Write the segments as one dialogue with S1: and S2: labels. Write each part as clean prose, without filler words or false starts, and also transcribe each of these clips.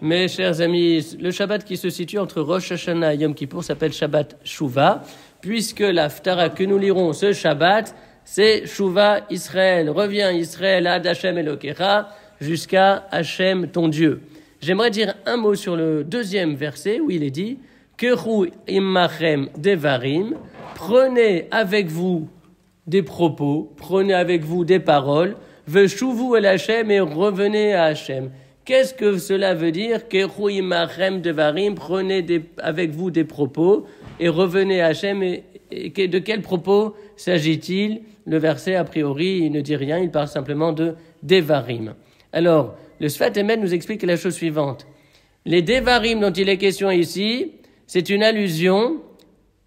S1: Mes chers amis, le Shabbat qui se situe entre Rosh Hashanah et Yom Kippour s'appelle Shabbat Shuvah, puisque l'Haftara que nous lirons ce Shabbat, c'est Shuvah Israël. Reviens Israël ad Hashem Elokecha jusqu'à Hashem ton Dieu. J'aimerais dire un mot sur le deuxième verset où il est dit Keru immachem devarim, prenez avec vous des propos, prenez avec vous des paroles, veshuvu el Hashem et revenez à Hashem. Qu'est-ce que cela veut dire? Keru immachem devarim, prenez avec vous des propos et revenez à Hashem. Et de quel propos s'agit-il? Le verset, a priori, il ne dit rien, il parle simplement de devarim. Alors, le Sfat Emet nous explique la chose suivante. Les devarim dont il est question ici, c'est une allusion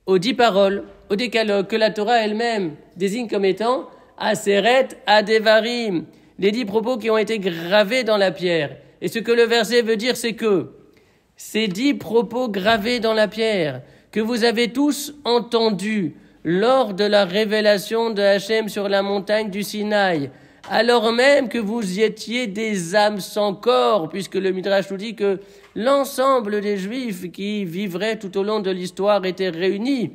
S1: aux 10 paroles, au décalogue, que la Torah elle-même désigne comme étant Aseret Adevarim, les 10 propos qui ont été gravés dans la pierre. Et ce que le verset veut dire, c'est que ces 10 propos gravés dans la pierre, que vous avez tous entendus lors de la révélation de Hachem sur la montagne du Sinaï, alors même que vous étiez des âmes sans corps, puisque le Midrash nous dit que l'ensemble des Juifs qui vivraient tout au long de l'histoire étaient réunis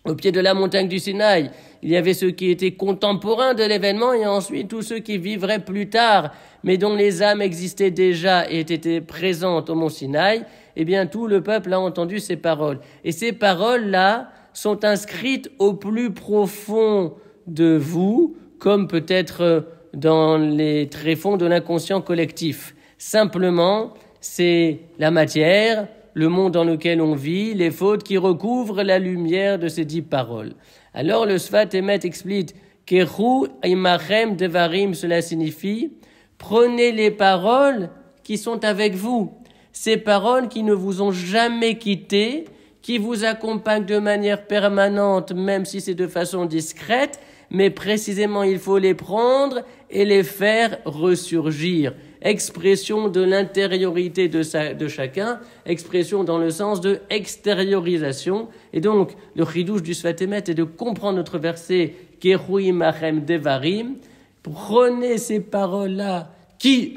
S1: au pied de la montagne du Sinaï. Il y avait ceux qui étaient contemporains de l'événement et ensuite tous ceux qui vivraient plus tard, mais dont les âmes existaient déjà et étaient présentes au mont Sinaï. Eh bien, tout le peuple a entendu ces paroles. Et ces paroles-là sont inscrites au plus profond de vous, comme peut-être dans les tréfonds de l'inconscient collectif. Simplement, c'est la matière, le monde dans lequel on vit, les fautes qui recouvrent la lumière de ces 10 paroles. Alors le Sfat Emet explique Keru imachem devarim, cela signifie prenez les paroles qui sont avec vous, ces paroles qui ne vous ont jamais quitté, qui vous accompagnent de manière permanente, même si c'est de façon discrète, mais précisément il faut les prendre et les faire ressurgir. Expression de l'intériorité de chacun, expression dans le sens de extériorisation. Et donc, le chidouche du Sfat Emet est de comprendre notre verset Keru imachem devarim. Prenez ces paroles-là qui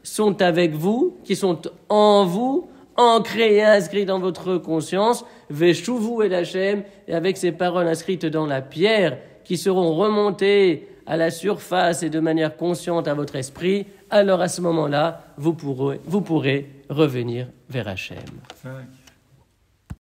S1: sont avec vous, qui sont en vous, ancrées et inscrites dans votre conscience, veshuvu el Hashem, et avec ces paroles inscrites dans la pierre, qui seront remontées à la surface et de manière consciente à votre esprit, alors à ce moment-là, vous pourrez revenir vers Hashem.